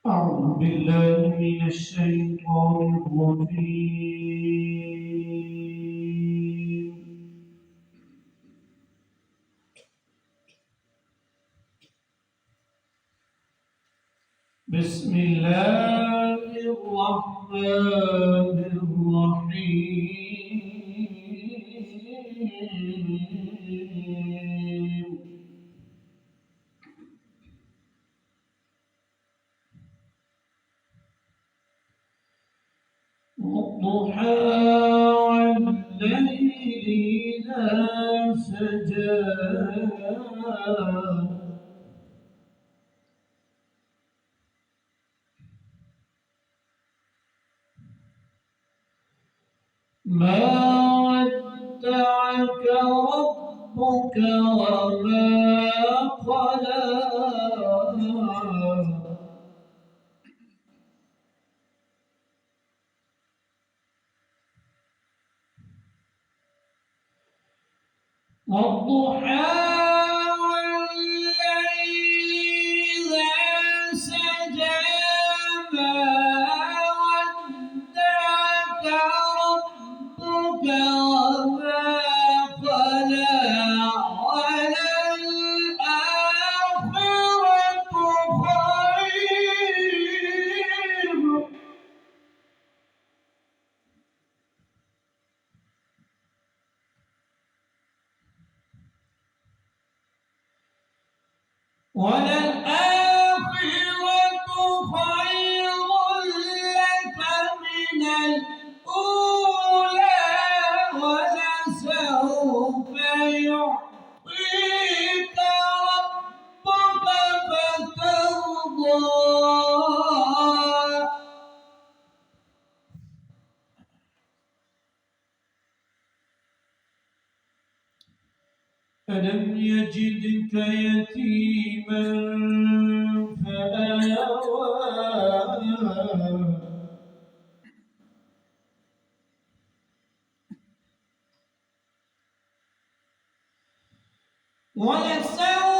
أعوذ بالله من الشيطان الرجيم. بسم الله الرحمن الرحيم. والضحى والليل إذا سجى ما ودعك ربك وما قلى والضحى والليل إذا سجى ما ودعك ربك وما قلى وللآخرة خير لك من الأولى ولسوف يعطيك ربك فترضى ألم يجدك يتيما فآوى ولسوف